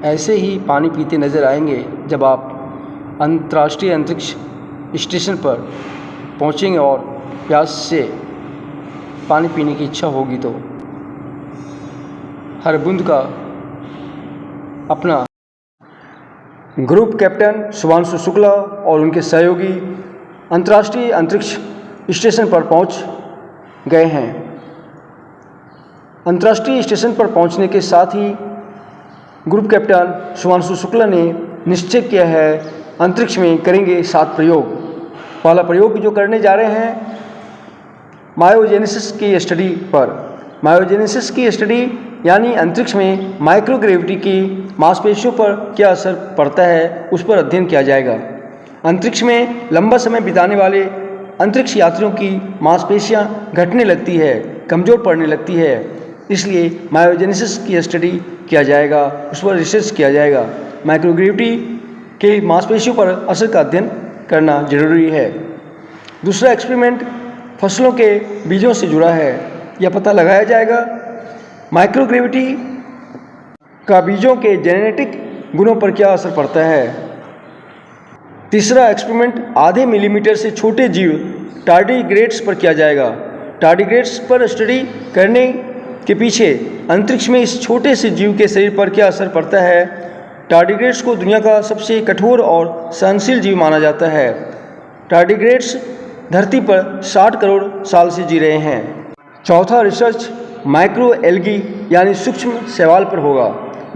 ऐसे ही पानी पीते नज़र आएंगे जब आप अंतर्राष्ट्रीय अंतरिक्ष स्टेशन पर पहुंचेंगे और प्यास से पानी पीने की इच्छा होगी तो हर बूंद का अपना। ग्रुप कैप्टन शुभांशु शुक्ला और उनके सहयोगी अंतर्राष्ट्रीय अंतरिक्ष स्टेशन पर पहुंच गए हैं। अंतर्राष्ट्रीय स्टेशन पर पहुंचने के साथ ही ग्रुप कैप्टन शुभांशु शुक्ला ने निश्चय किया है अंतरिक्ष में करेंगे 7 प्रयोग। पहला प्रयोग जो करने जा रहे हैं मायोजेनेसिस की स्टडी पर। मायोजेनेसिस की स्टडी यानी अंतरिक्ष में माइक्रोग्रेविटी की मांसपेशियों पर क्या असर पड़ता है उस पर अध्ययन किया जाएगा। अंतरिक्ष में लंबा समय बिताने वाले अंतरिक्ष यात्रियों की मांसपेशियां घटने लगती है, कमज़ोर पड़ने लगती है, इसलिए मायोजेनेसिस की स्टडी किया जाएगा, उस पर रिसर्च किया जाएगा। माइक्रोग्रेविटी के मांसपेशियों पर असर का अध्ययन करना जरूरी है। दूसरा एक्सपेरिमेंट फसलों के बीजों से जुड़ा है। यह पता लगाया जाएगा माइक्रोग्रेविटी का बीजों के जेनेटिक गुणों पर क्या असर पड़ता है। तीसरा एक्सपेरिमेंट आधे मिलीमीटर से छोटे जीव टार्डिग्रेड्स पर किया जाएगा। टार्डिग्रेड्स पर स्टडी करने के पीछे अंतरिक्ष में इस छोटे से जीव के शरीर पर क्या असर पड़ता है। टार्डिग्रेड्स को दुनिया का सबसे कठोर और सहनशील जीव माना जाता है। टार्डिग्रेड्स धरती पर 60 करोड़ साल से जी रहे हैं। चौथा रिसर्च माइक्रो एल्गी यानी सूक्ष्म शैवाल पर होगा।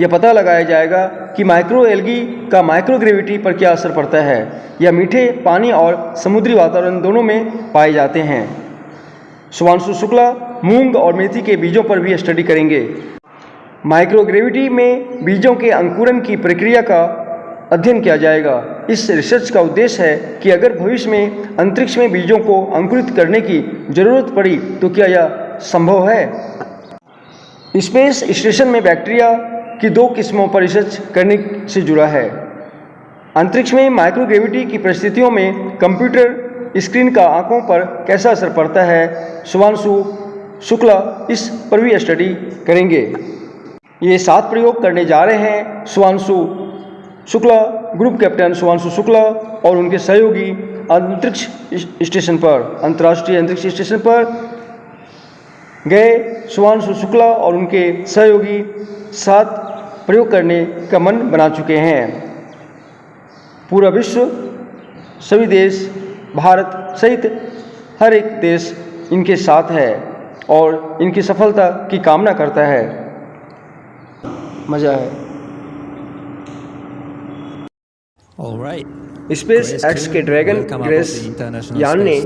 यह पता लगाया जाएगा कि माइक्रो एल्गी का माइक्रोग्रेविटी पर क्या असर पड़ता है। यह मीठे पानी और समुद्री वातावरण दोनों में पाए जाते हैं। शुभांशु शुक्ला मूंग और मेथी के बीजों पर भी स्टडी करेंगे। माइक्रोग्रेविटी में बीजों के अंकुरन की प्रक्रिया का अध्ययन किया जाएगा। इस रिसर्च का उद्देश्य है कि अगर भविष्य में अंतरिक्ष में बीजों को अंकुरित करने की जरूरत पड़ी तो क्या यह संभव है। स्पेस स्टेशन में बैक्टीरिया की 2 किस्मों पर रिसर्च करने से जुड़ा है। अंतरिक्ष में माइक्रोग्रेविटी की परिस्थितियों में कंप्यूटर स्क्रीन का आंखों पर कैसा असर पड़ता है। शुभांशु शुक्ला इस पर भी स्टडी करेंगे। ये 7 प्रयोग करने जा रहे हैं शुभांशु शुक्ला, ग्रुप कैप्टन शुभांशु शुक्ला और उनके सहयोगी अंतरिक्ष स्टेशन पर, अंतर्राष्ट्रीय अंतरिक्ष स्टेशन पर गए। शुभांशु शुक्ला और उनके सहयोगी 7 प्रयोग करने का मन बना चुके हैं। पूरा विश्व, सभी देश, भारत सहित हर एक देश इनके साथ है और इनकी सफलता की कामना करता है। मज़ा है। स्पेस एक्स के ड्रैगन ग्रेस यान ने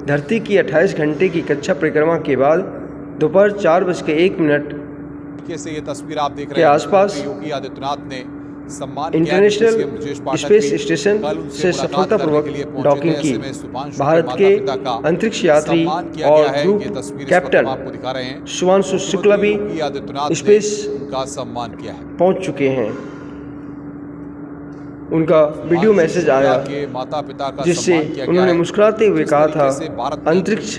धरती की 28 घंटे की कक्षा परिक्रमा के बाद दोपहर 4:01 से ये तस्वीर आप देख के आसपास योगी आदित्यनाथ ने इंटरनेशनल स्पेस स्टेशन से सफलतापूर्वक डॉकिंग की। भारत के अंतरिक्ष यात्री और ग्रुप कैप्टन शुभांशु शुक्ला भी स्पेस का सम्मान किया है, पहुंच चुके हैं। उनका वीडियो मैसेज आया जिससे उन्होंने मुस्कुराते हुए कहा था अंतरिक्ष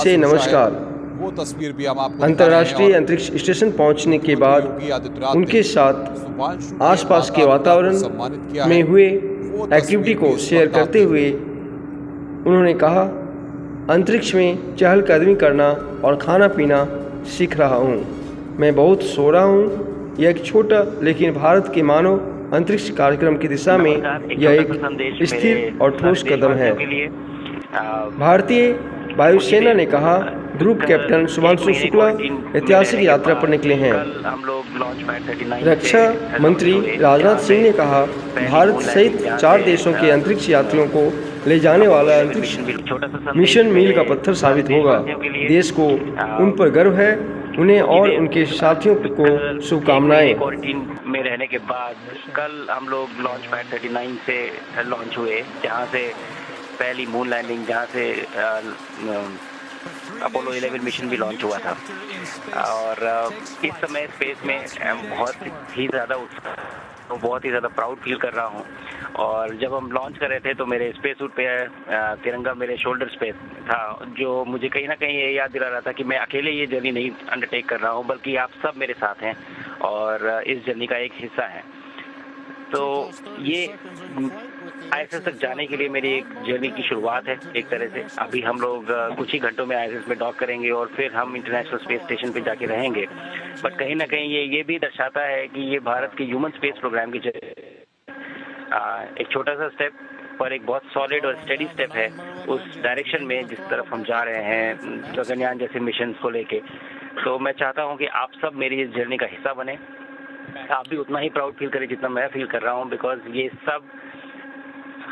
से नमस्कार। वो तस्वीर भी हम आपको अंतर्राष्ट्रीय अंतरिक्ष स्टेशन पहुंचने के बाद उनके साथ आसपास के वातावरण में हुए एक्टिविटी को शेयर करते हुए उन्होंने कहा अंतरिक्ष में चहलकदमी करना और खाना पीना सीख रहा हूँ। मैं बहुत सो रहा हूँ। यह एक छोटा लेकिन भारत के मानव अंतरिक्ष कार्यक्रम की दिशा में यह एक स्थिर और ठोस कदम है। भारतीय वायुसेना ने कहा ग्रुप कैप्टन शुभांशु शुक्ला ऐतिहासिक यात्रा पर निकले हैं। रक्षा मंत्री राजनाथ सिंह ने कहा भारत सहित 4 देशों के अंतरिक्ष यात्रियों को ले जाने वाला अंतरिक्ष मिशन मील का पत्थर साबित होगा। देश को उन पर गर्व है। उन्हें और उनके साथियों को शुभकामनाएं। में रहने के बाद कल हम लोग लॉन्च पैड 39 से लॉन्च हुए, जहां से पहली मून लैंडिंग, जहां से अपोलो 11 मिशन भी लॉन्च हुआ था। और इस समय स्पेस में बहुत ही ज़्यादा प्राउड फील कर रहा हूँ। और जब हम लॉन्च कर रहे थे तो मेरे स्पेस सूट पे तिरंगा मेरे शोल्डर पे था, जो मुझे कहीं ना कहीं ये याद दिला रहा था कि मैं अकेले ये जर्नी नहीं अंडरटेक कर रहा हूँ, बल्कि आप सब मेरे साथ हैं और इस जर्नी का एक हिस्सा हैं। तो ये ISS तक जाने के लिए मेरी एक जर्नी की शुरुआत है एक तरह से। अभी हम लोग कुछ ही घंटों में ISS में डॉक करेंगे और फिर हम इंटरनेशनल स्पेस स्टेशन पे जाके रहेंगे। बट कहीं ना कहीं ये भी दर्शाता है कि ये भारत के ह्यूमन स्पेस प्रोग्राम की एक छोटा सा स्टेप पर एक बहुत सॉलिड और स्टेडी स्टेप है उस डायरेक्शन में जिस तरफ हम जा रहे हैं गगनयान जैसे मिशन को लेके। तो मैं चाहता हूं कि आप सब मेरी इस जर्नी का हिस्सा बने, आप भी उतना ही प्राउड फील करें जितना मैं फील कर रहा हूं, बिकॉज ये सब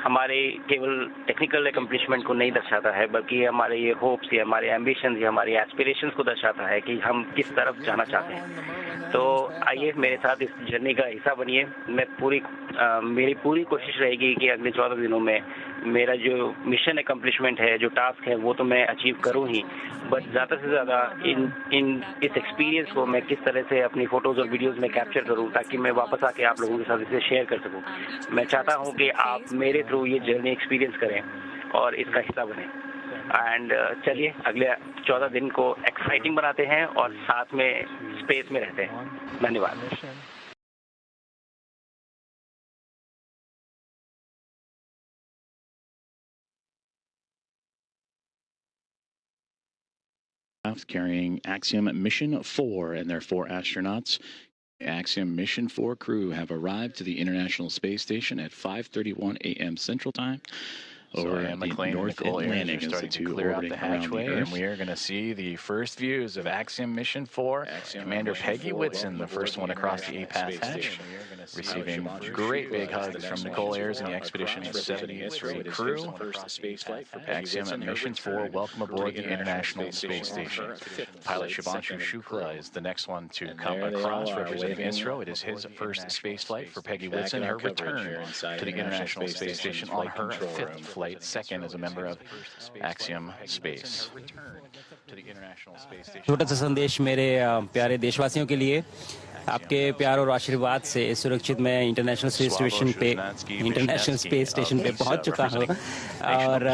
हमारे केवल टेक्निकल एकम्प्लिशमेंट को नहीं दर्शाता है, बल्कि हमारे ये होप्स या हमारे एम्बिशंस या हमारे एस्पिरेशंस को दर्शाता है कि हम किस तरफ जाना चाहते हैं। तो आइए मेरे साथ इस जर्नी का हिस्सा बनिए। मेरी पूरी कोशिश रहेगी कि अगले 14 दिनों में मेरा जो मिशन एकम्प्लिशमेंट है, जो टास्क है, वो तो मैं अचीव करूं ही, बट ज़्यादा से ज़्यादा इस एक्सपीरियंस को मैं किस तरह से अपनी फ़ोटोज़ और वीडियोज़ में कैप्चर करूं ताकि मैं वापस आके आप लोगों के साथ इसे शेयर कर सकूं। मैं चाहता हूं कि आप मेरे थ्रू ये जर्नी एक्सपीरियंस करें और इसका हिस्सा बने। एंड चलिए अगले 14 दिन को एक्साइटिंग बनाते हैं और साथ में स्पेस में रहते हैं। धन्यवाद। Carrying Axiom Mission 4 and their 4 astronauts. Axiom Mission 4 crew have arrived to the International Space Station at 5:31 a.m. Central Time. Over Ian the McLean and North Nicole Ayers Atlantic are as the starting to two clear out orbiting the around the hatchway, Earth. and we are going to see the first views of Axiom Mission 4. Commander Peggy Whitson, the first one across the APATH hatch, receiving great big hugs from Nicole Ayers and the Expedition 73 crew. Axiom Mission 4, welcome aboard the International Space Station. Pilot Shubhanshu Shukla is the next one to come across, representing ISRO. It is his first space flight for Peggy Whitson, her return to the International Space Station on her 5th flight, second as a member of Axiom Space. छोटा सा संदेश मेरे प्यारे देशवासियों के लिए, आपके प्यार और आशीर्वाद से सुरक्षित मैं इंटरनेशनल स्पेस स्टेशन पे पहुंच चुका हूं। और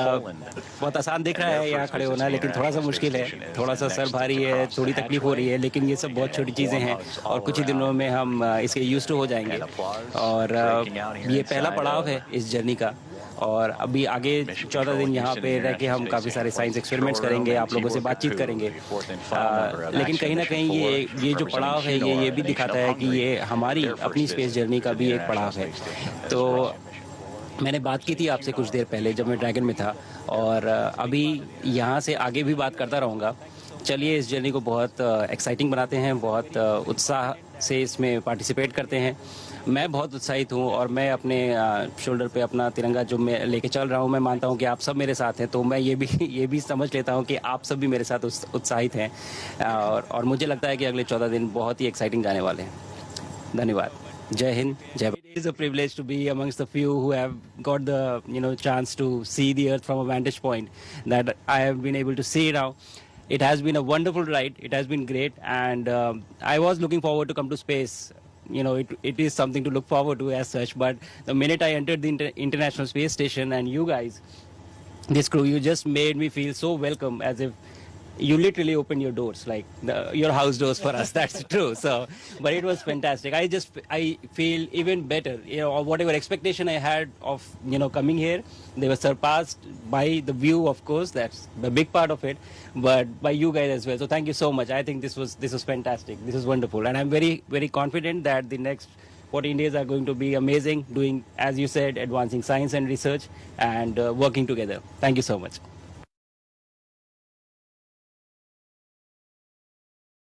बहुत आसान दिख रहा है यहाँ खड़े होना, लेकिन थोड़ा सा मुश्किल है, थोड़ा सा सर भारी है, थोड़ी तकलीफ हो रही है, लेकिन ये सब बहुत छोटी चीज़ें हैं और कुछ ही दिनों में हम इसके यूज्ड टू हो जाएंगे। और ये पहला पड़ाव है इस जर्नी का, और अभी आगे 14 दिन यहाँ पे रह के हम काफ़ी सारे साइंस एक्सपेरिमेंट्स करेंगे, आप लोगों से बातचीत करेंगे। लेकिन कहीं ना कहीं ये जो पड़ाव है ये भी दिखाता है कि ये हमारी अपनी स्पेस जर्नी का भी एक पड़ाव है। तो मैंने बात की थी आपसे कुछ देर पहले जब मैं ड्रैगन में था, और अभी यहाँ से आगे भी बात करता रहूँगा। चलिए इस जर्नी को बहुत एक्साइटिंग बनाते हैं, बहुत उत्साह से इसमें पार्टिसिपेट करते हैं। मैं बहुत उत्साहित हूँ और मैं अपने शोल्डर पे अपना तिरंगा जो मैं लेके चल रहा हूँ, मैं मानता हूँ कि आप सब मेरे साथ हैं, तो मैं ये भी समझ लेता हूँ कि आप सब भी मेरे साथ उत्साहित हैं। और मुझे लगता है कि अगले 14 दिन बहुत ही एक्साइटिंग जाने वाले हैं। धन्यवाद। जय हिंद, जय Bharat. It is a privilege to be amongst the few who have got the chance to see the Earth from a vantage point that I have been able to see now. It has been a wonderful ride. It has been great, and I was looking forward to come to space. It is something to look forward to as such. But the minute I entered the International Space Station and you guys, this crew, you just made me feel so welcome, as if you literally opened your doors, like your house doors for us. That's true. So, but it was fantastic. I feel even better. Whatever expectation I had of coming here, they were surpassed by the view, of course. That's the big part of it, but by you guys as well. So thank you so much. I think this was fantastic. This is wonderful, and I'm very, very confident that the next 14 days are going to be amazing. Doing, as you said, advancing science and research and working together. Thank you so much.